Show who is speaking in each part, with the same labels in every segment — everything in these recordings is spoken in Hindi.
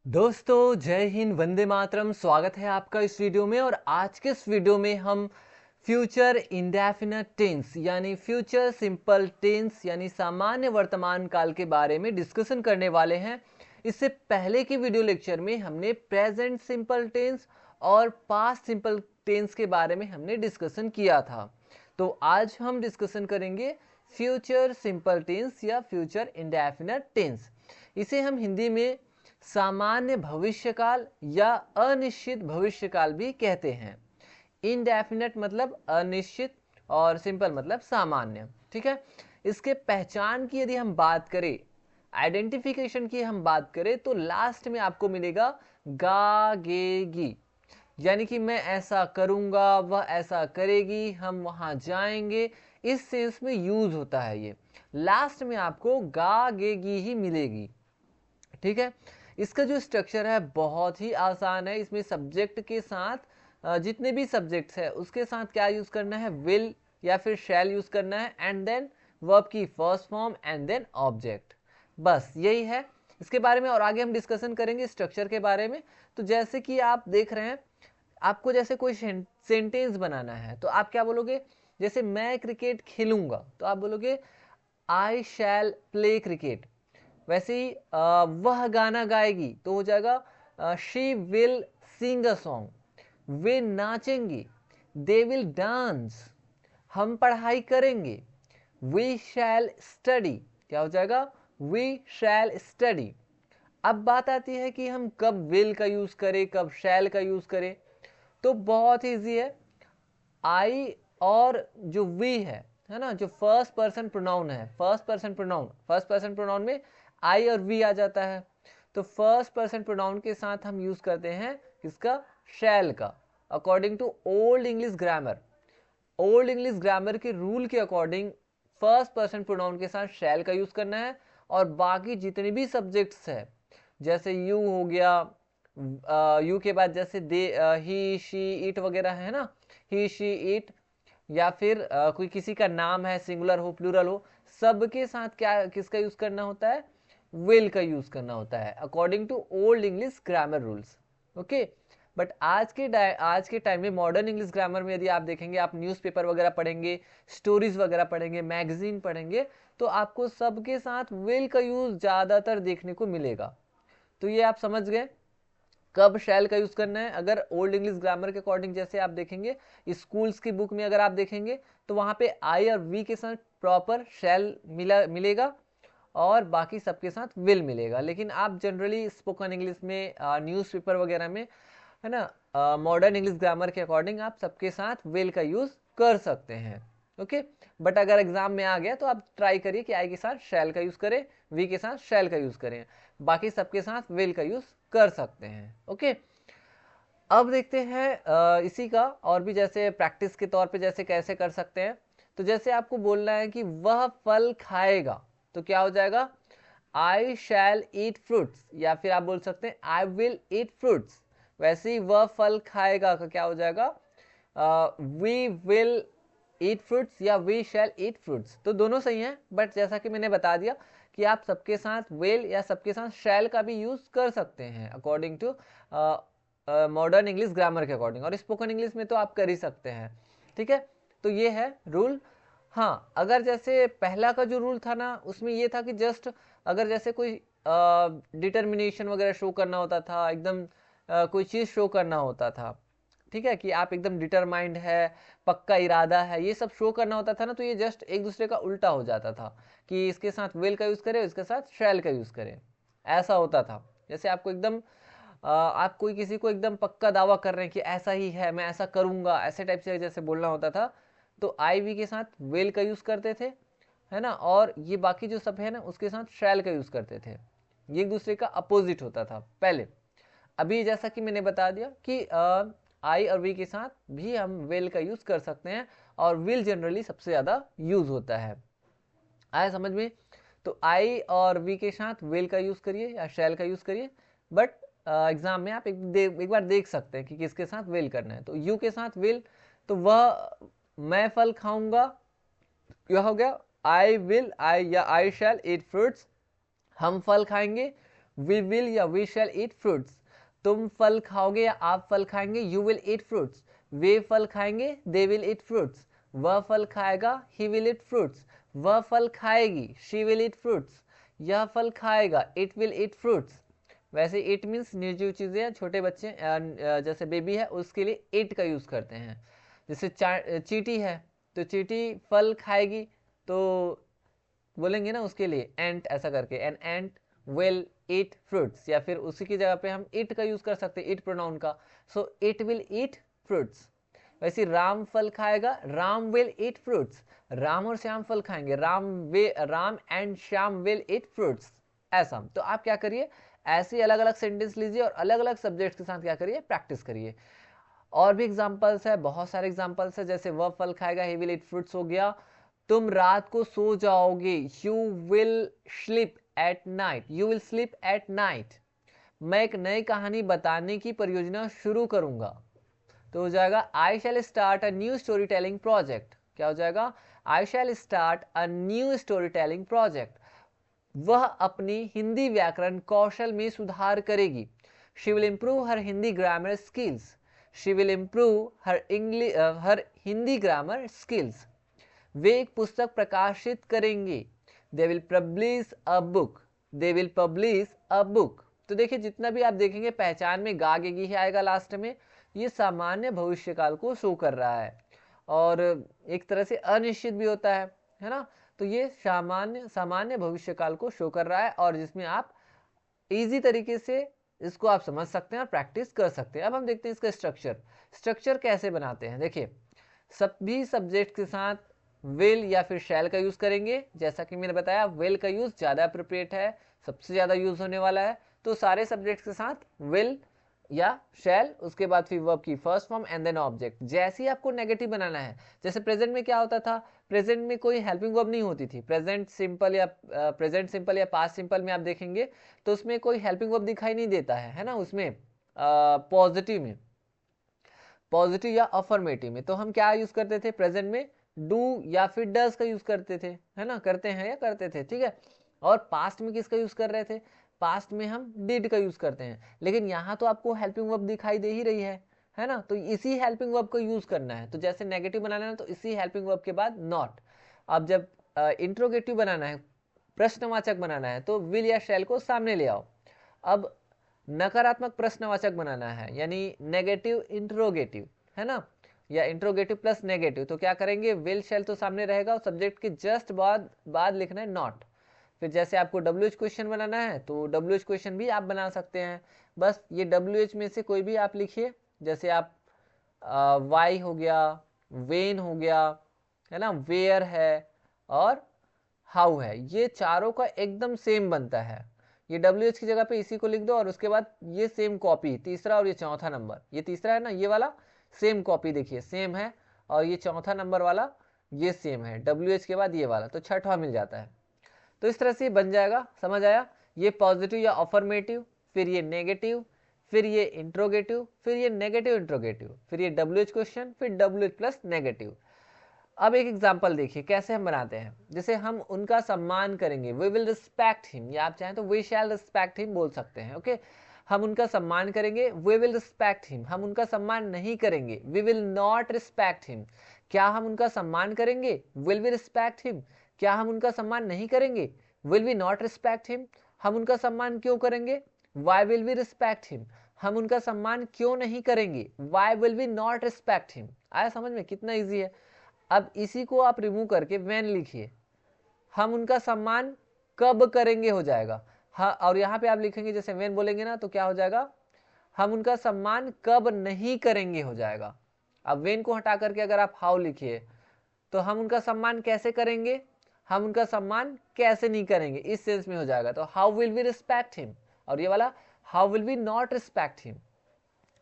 Speaker 1: दोस्तों जय हिंद, वंदे मातरम। स्वागत है आपका इस वीडियो में। और आज के इस वीडियो में हम फ्यूचर इंडेफिनिट टेंस यानी फ्यूचर सिंपल टेंस यानी सामान्य वर्तमान काल के बारे में डिस्कशन करने वाले हैं। इससे पहले की वीडियो लेक्चर में हमने प्रेजेंट सिंपल टेंस और पास्ट सिंपल टेंस के बारे में हमने डिस्कशन किया था। तो आज हम डिस्कशन करेंगे फ्यूचर सिंपल टेंस या फ्यूचर इंडेफिनिट टेंस। इसे हम हिंदी में सामान्य भविष्यकाल या अनिश्चित भविष्यकाल भी कहते हैं। इनडेफिनेट मतलब अनिश्चित और सिंपल मतलब सामान्य। ठीक है। इसके पहचान की यदि हम बात करें, आइडेंटिफिकेशन की हम बात करें, तो लास्ट में आपको मिलेगा गा गे गी, यानी कि मैं ऐसा करूंगा, वह ऐसा करेगी, हम वहां जाएंगे, इस सेंस में यूज होता है। ये लास्ट में आपको गा गे गी ही मिलेगी। ठीक है। इसका जो स्ट्रक्चर है बहुत ही आसान है। इसमें सब्जेक्ट के साथ जितने भी सब्जेक्ट्स है उसके साथ क्या यूज करना है, विल या फिर शैल यूज करना है, एंड देन वर्ब की first form and then object. बस यही है। इसके बारे में और आगे हम डिस्कशन करेंगे स्ट्रक्चर के बारे में। तो जैसे कि आप देख रहे हैं, आपको जैसे कोई सेंटेंस बनाना है तो आप क्या बोलोगे, जैसे मैं क्रिकेट खेलूंगा तो आप बोलोगे आई शैल प्ले क्रिकेट। वैसे ही वह गाना गाएगी तो हो जाएगा she will sing a song. वे नाचेंगी, दे विल डांस। हम पढ़ाई करेंगे, वी शैल स्टडी। क्या हो जाएगा, वी शैल स्टडी। अब बात आती है कि हम कब विल का यूज करें, कब शैल का यूज करें। तो बहुत ईजी है। आई और जो वी है ना, जो फर्स्ट पर्सन प्रोनाउन है, फर्स्ट पर्सन प्रोनाउन में आई और वी आ जाता है। तो फर्स्ट पर्सन प्रोनाउन के साथ हम यूज करते हैं किसका, शैल का। According to old English grammar, old English grammar के रूल के अकॉर्डिंग फर्स्ट पर्सन प्रोनाउन के साथ शैल का यूज करना है। और बाकी जितने भी सब्जेक्ट्स है, जैसे यू हो गया, यू के बाद जैसे दे, ही शी इट वगैरह है ना, ही शी इट, या फिर कोई किसी का नाम है, सिंगुलर हो प्लूरल हो, सबके साथ क्या किसका यूज करना होता है, विल का यूज करना होता है according to old English grammar rules. Okay. But आज के टाइम में मॉडर्न इंग्लिश ग्रामर में यदि आप देखेंगे, आप न्यूज़पेपर वगैरह पढ़ेंगे, स्टोरीज वगैरह पढ़ेंगे, मैगजीन पढ़ेंगे, तो आपको सबके साथ विल का यूज ज्यादातर देखने को मिलेगा। तो ये आप समझ गए कब शैल का यूज करना है। अगर ओल्ड इंग्लिश ग्रामर के अकॉर्डिंग जैसे आप देखेंगे, स्कूल्स की बुक में अगर आप देखेंगे तो वहां पे आई और वी के साथ प्रॉपर शैल मिलेगा और बाकी सबके साथ विल मिलेगा। लेकिन आप जनरली स्पोकन इंग्लिश में, न्यूज़पेपर वगैरह में, है ना, मॉडर्न इंग्लिश ग्रामर के अकॉर्डिंग आप सबके साथ विल का यूज कर सकते हैं। ओके। बट अगर एग्जाम में आ गया तो आप ट्राई करिए कि आई के साथ शैल का यूज करें, वी के साथ शैल का यूज करें, बाकी सबके साथ विल का यूज कर सकते हैं। ओके। अब देखते हैं इसी का और भी जैसे प्रैक्टिस के तौर पे जैसे कैसे कर सकते हैं। तो जैसे आपको बोलना है कि वह फल खाएगा, तो क्या हो जाएगा, आई शैल ईट फ्रूट्स, या फिर आप बोल सकते हैं आई विल ईट फ्रूट्स। वैसे ही वह फल खाएगा का क्या हो जाएगा, वी विल ईट फ्रूट्स या वी शैल ईट फ्रूट्स। तो दोनों सही हैं, बट जैसा कि मैंने बता दिया कि आप सबके साथ विल या सबके साथ शैल का भी यूज कर सकते हैं according to modern English grammar के अकॉर्डिंग, और स्पोकन इंग्लिश में तो आप कर ही सकते हैं। ठीक है। तो ये है रूल। हाँ, अगर जैसे पहला का जो रूल था ना, उसमें ये था कि जस्ट अगर जैसे कोई डिटर्मिनेशन वगैरह शो करना होता था, एकदम कोई चीज़ शो करना होता था, ठीक है, कि आप एकदम डिटरमाइंड है, पक्का इरादा है, ये सब शो करना होता था ना, तो ये जस्ट एक दूसरे का उल्टा हो जाता था कि इसके साथ विल का यूज़ करें, इसके साथ शैल का यूज़ करें। ऐसा होता था। जैसे आपको एकदम आप कोई किसी को एकदम पक्का दावा कर रहे हैं कि ऐसा ही है, मैं ऐसा करूंगा, ऐसे टाइप से जैसे बोलना होता था, तो आई वी के साथ विल का यूज़ करते थे, है ना, और ये बाकी जो सब है ना उसके साथ शैल का यूज़ करते थे। ये एक दूसरे का अपोजिट होता था पहले। अभी जैसा कि मैंने बता दिया कि आई और वी के साथ भी हम विल का यूज़ कर सकते हैं, और विल जनरली सबसे ज़्यादा यूज़ होता है। आया समझ में। तो आई और वी के साथ विल का यूज़ करिए या शैल का यूज़ करिए। बट एग्जाम में आप एक बार देख सकते हैं कि किसके साथ विल करना है। तो यू के साथ विल, तो वह मैं फल खाऊंगा, यह हो गया आई विल, आई या आई शैल ईट फ्रूट्स। हम फल खाएंगे, वी विल या वी शैल ईट फ्रूट्स, तुम फल खाओगे या आप फल खाएंगे, यू विल ईट फ्रूट्स, वे फल खाएंगे, दे विल ईट फ्रूट्स, वह फल खाएगा, ही विल ईट फ्रूट्स, वह फल खाएगी, शी विल ईट फ्रूट्स, यह फल खाएगा, इट विल ईट फ्रूट्स। वैसे इट मीन्स निर्जीव चीज़ें, छोटे बच्चे जैसे बेबी है उसके लिए इट का यूज़ करते हैं। जैसे चींटी है तो चींटी फल खाएगी तो बोलेंगे ना उसके लिए एंट, ऐसा करके an ant will eat fruits, या फिर उसी की जगह पे हम इट का यूज कर सकते हैं, इट प्रोनाउन का, so it will eat fruits. वैसे राम फल खाएगा, Ram will eat fruits, Ram और श्याम फल खाएंगे, Ram and Shyam will eat fruits. ऐसा तो आप क्या करिए, ऐसे अलग अलग सेंटेंस लीजिए और अलग अलग सब्जेक्ट के साथ क्या करिए, प्रैक्टिस करिए। और भी एग्जांपल्स है, बहुत सारे एग्जांपल्स है, जैसे वह फल खाएगा, ही विल ईट फ्रूट्स हो गया। तुम रात को सो जाओगे, you will sleep at night, you will sleep at night. मैं एक नई कहानी बताने की परियोजना शुरू करूंगा, तो हो जाएगा I shall start a new story telling project. क्या हो जाएगा, I shall start a new story telling project. वह अपनी हिंदी व्याकरण कौशल में सुधार करेगी, she will improve her Hindi grammar skills, she will improve her Hindi grammar skills. वे एक पुस्तक प्रकाशित करेंगे, they will publish a book, they will publish a book. तो देखिए जितना भी आप देखेंगे पहचान में गा गेगी ही आएगा लास्ट में, ये सामान्य भविष्यकाल को शो कर रहा है और एक तरह से अनिश्चित भी होता है ना। तो ये सामान्य भविष्यकाल को शो कर रहा है और जिसमें आप इजी तरीके से इसको आप समझ सकते हैं और प्रैक्टिस कर सकते हैं। अब हम देखते हैं इसका स्ट्रक्चर कैसे बनाते हैं। देखिए सभी सब्जेक्ट के साथ विल या फिर शैल का यूज करेंगे, जैसा कि मैंने बताया विल का यूज ज्यादा अप्रोप्रिएट है, सबसे ज्यादा यूज होने वाला है, तो सारे सब्जेक्ट के साथ विल या शैल, उसके बाद फिर वर्ब की first form and then object. जैसे ही आपको नेगेटिव बनाना है, जैसे प्रेजेंट में क्या होता था, प्रेजेंट में कोई हेल्पिंग वर्ब नहीं होती थी, प्रेजेंट सिंपल या पास्ट सिंपल में आप देखेंगे तो उसमें कोई हेल्पिंग वर्ब दिखाई नहीं देता है ना, उसमें पॉजिटिव या अफर्मेटिव में तो हम क्या यूज करते थे, प्रेजेंट में डू या फिर डज का यूज करते थे, है ना, करते हैं या करते थे, ठीक है। और पास्ट में किसका यूज कर रहे थे, पास्ट में हम डिड का यूज करते हैं, लेकिन यहाँ तो आपको हेल्पिंग वर्ब दिखाई दे ही रही है ना, तो इसी हेल्पिंग वर्ब को यूज करना है। तो जैसे नेगेटिव बनाना है तो इसी हेल्पिंग वर्ब के बाद नॉट। अब जब इंट्रोगेटिव बनाना है, प्रश्नवाचक बनाना है, तो विल या शैल को सामने ले आओ। अब नकारात्मक प्रश्नवाचक बनाना है यानी नेगेटिव इंट्रोगेटिव, है ना, या इंट्रोगेटिव प्लस नेगेटिव, तो क्या करेंगे, विल शैल तो सामने रहेगा और सब्जेक्ट के जस्ट बाद लिखना है नॉट। फिर जैसे आपको WH क्वेश्चन बनाना है तो WH क्वेश्चन भी आप बना सकते हैं, बस ये WH में से कोई भी आप लिखिए, जैसे आप वाई हो गया, वेन हो गया, है ना, वेयर है और हाउ है, ये चारों का एकदम सेम बनता है। ये WH की जगह पे इसी को लिख दो और उसके बाद ये सेम कॉपी, तीसरा और ये चौथा नंबर, ये तीसरा है ना, ये वाला सेम कॉपी देखिए सेम है, और ये चौथा नंबर वाला ये सेम है, WH के बाद ये वाला, तो छठवां मिल जाता है। तो इस तरह से बन जाएगा, समझ आया, ये पॉजिटिव या अफर्मेटिव, फिर ये नेगेटिव, फिर ये इंट्रोगेटिव, फिर ये नेगेटिव इंट्रोगेटिव, फिर ये WH क्वेश्चन, फिर WH प्लस नेगेटिव। अब एक एग्जाम्पल देखिए कैसे हम बनाते हैं, जैसे हम उनका सम्मान करेंगे, वी विल रिस्पेक्ट हिम, या आप चाहें तो वी शैल रिस्पेक्ट हिम बोल सकते हैं, ओके। हम उनका सम्मान करेंगे, वी विल रिस्पेक्ट हिम, हम उनका सम्मान नहीं करेंगे, we will not respect him. क्या हम उनका सम्मान करेंगे, विल वी रिस्पेक्ट हिम, क्या हम उनका सम्मान नहीं करेंगे, will we not respect him. हम उनका सम्मान क्यों करेंगे, why will we respect him, हम उनका सम्मान क्यों नहीं करेंगे, why will we not respect him. आया समझ में, कितना ईजी है। अब इसी को आप रिमूव करके व्हेन लिखिए, हम उनका सम्मान कब करेंगे हो जाएगा, हाँ, और यहाँ पे आप लिखेंगे जैसे व्हेन बोलेंगे ना तो क्या हो जाएगा, हम उनका सम्मान कब नहीं करेंगे हो जाएगा। अब व्हेन को हटा करके अगर आप हाउ लिखिए तो हम उनका सम्मान कैसे करेंगे, हम उनका सम्मान कैसे नहीं करेंगे, इस सेंस में हो जाएगा। तो how will we respect him, और ये वाला how will we not respect him.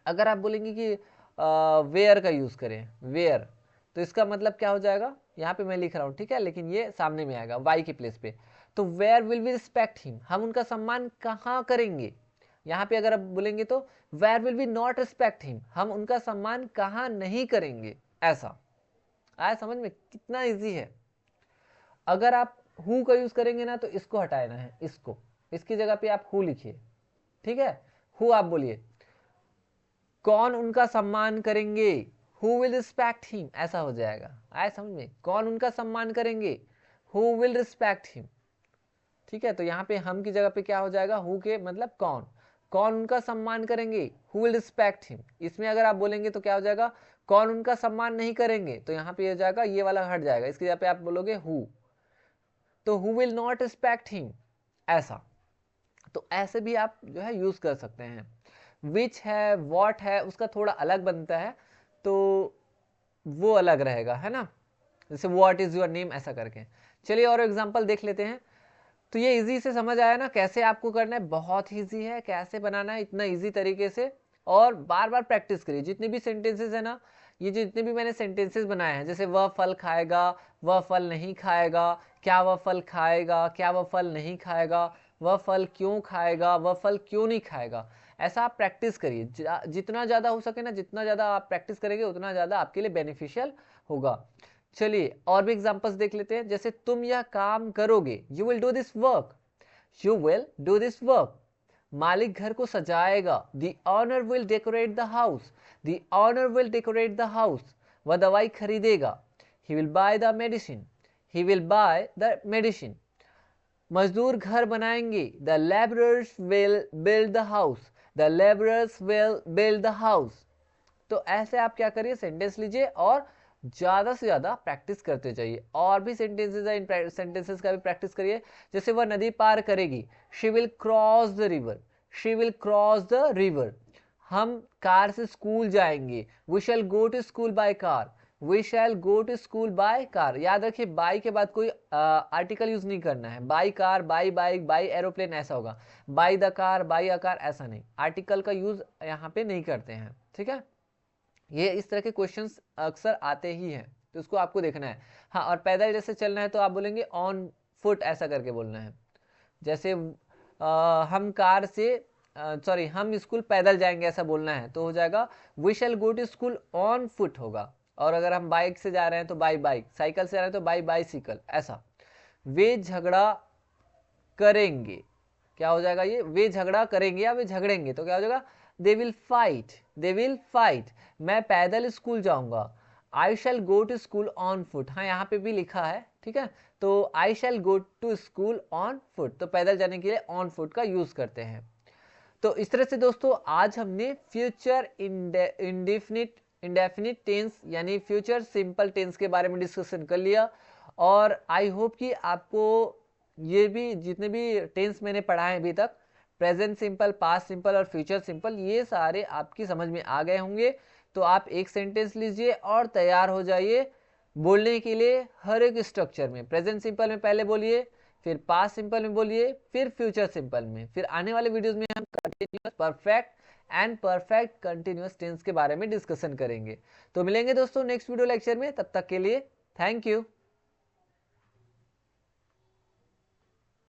Speaker 1: अगर आप बोलेंगे कि वेयर का यूज करें, वेयर, तो इसका मतलब क्या हो जाएगा, यहाँ पे मैं लिख रहा हूँ ठीक है, लेकिन ये सामने में आएगा वाई के प्लेस पे। तो where will we respect him, हम उनका सम्मान कहाँ करेंगे। यहाँ पे अगर आप बोलेंगे तो where will we not respect him, हम उनका सम्मान कहाँ नहीं करेंगे। ऐसा आया समझ में, कितना इजी है। अगर आप हु का यूज करेंगे ना तो इसको हटाना है, इसको, इसकी जगह पे आप हु लिखिए, ठीक है। हु आप बोलिए, कौन उनका सम्मान करेंगे, हु विल रिस्पेक्ट हिम, ऐसा हो जाएगा। आए समझ में, कौन उनका सम्मान करेंगे, हु विल रिस्पेक्ट हिम, ठीक है। तो यहाँ पे हम की जगह पे क्या हो जाएगा, हु के मतलब कौन, कौन उनका सम्मान करेंगे, हु विल रिस्पेक्ट हिम। इसमें अगर आप बोलेंगे तो क्या हो जाएगा, कौन उनका सम्मान नहीं करेंगे, तो यहाँ पे हो जाएगा ये वाला हट जाएगा, इसकी जगह पे आप बोलोगे हु, तो who will not respect him, ऐसा। तो ऐसे भी आप जो है यूज कर सकते हैं। विच है, वॉट है, उसका थोड़ा अलग बनता है, तो वो अलग रहेगा, है ना। जैसे व्हाट इज योर नेम ऐसा करके। चलिए और एग्जांपल देख लेते हैं। तो ये इजी से समझ आया ना कैसे आपको करना है, बहुत इजी है, कैसे बनाना है इतना इजी तरीके से। और बार बार प्रैक्टिस करिए। जितने भी सेंटेंसेस है ना, ये जितने भी मैंने सेंटेंसेस बनाए हैं, जैसे वह फल खाएगा, वह फल नहीं खाएगा, क्या वह फल खाएगा, क्या वह फल नहीं खाएगा, वह फल क्यों खाएगा, वह फल क्यों नहीं खाएगा, ऐसा आप प्रैक्टिस करिए। जितना ज़्यादा हो सके ना, जितना ज़्यादा आप प्रैक्टिस करेंगे उतना ज़्यादा आपके लिए बेनिफिशियल होगा। चलिए और भी एग्जांपल्स देख लेते हैं। जैसे तुम यह काम करोगे, you will do this work, you will do this work. मालिक घर को सजाएगा, the owner will decorate the house, the owner will decorate the house. वह दवाई खरीदेगा, he will buy the medicine, he will buy the medicine. मजदूर घर बनाएंगे, the labourers will build the house, the labourers will build the house. तो ऐसे आप क्या करिए, सेंटेंस लीजिए और ज्यादा से ज्यादा प्रैक्टिस करते जाइए। और भी सेंटेंसेस है, इन सेंटेंसेस का भी प्रैक्टिस करिए। जैसे वह नदी पार करेगी, she will cross the river, she will cross the river. हम कार से स्कूल जाएंगे, we shall go to school by car, we shall go to school by car. याद रखिए बाई के बाद कोई आर्टिकल यूज नहीं करना है। By car, by bike, by aeroplane ऐसा होगा। By the car, by a car ऐसा नहीं, आर्टिकल का यूज यहाँ पे नहीं करते हैं, ठीक है। ये इस तरह के क्वेश्चंस अक्सर आते ही हैं, तो उसको आपको देखना है। हाँ, और पैदल जैसे चलना है तो आप बोलेंगे ऑन फुट, ऐसा करके बोलना है। जैसे हम कार से सॉरी हम स्कूल पैदल जाएंगे ऐसा बोलना है, तो हो जाएगा we shall go to school on foot होगा। और अगर हम बाइक से जा रहे हैं तो बाई बाइक, साइकिल से जा रहे हैं तो बाई बाइसिकल, ऐसा। वे झगड़ा करेंगे, क्या हो जाएगा ये, वे झगड़ा करेंगे या वे झगड़ेंगे, तो क्या हो जाएगा, they will fight, they will fight. मैं पैदल स्कूल जाऊंगा, I shall go to school on foot. हाँ यहाँ पे भी लिखा है, ठीक है। तो I shall go to school on foot, तो पैदल जाने के लिए ऑन फुट का यूज करते हैं। तो इस तरह से दोस्तों आज हमने फ्यूचर इंडेफिनिट टेंस यानी फ्यूचर सिंपल टेंस के बारे में डिस्कशन कर लिया। और आई होप कि आपको ये भी जितने भी टेंस मैंने पढ़ाए अभी तक, प्रेजेंट सिंपल, पास्ट सिंपल और फ्यूचर सिंपल, ये सारे आपकी समझ में आ गए होंगे। तो आप एक सेंटेंस लीजिए और तैयार हो जाइए बोलने के लिए हर एक स्ट्रक्चर में। प्रेजेंट सिंपल में पहले बोलिए, फिर पास्ट सिंपल में बोलिए, फिर फ्यूचर सिंपल में। फिर आने वाले वीडियोस में हम continuous perfect and perfect continuous tense के बारे में डिस्कशन करेंगे। तो मिलेंगे दोस्तों नेक्स्ट वीडियो लेक्चर में, तब तक के लिए थैंक यू।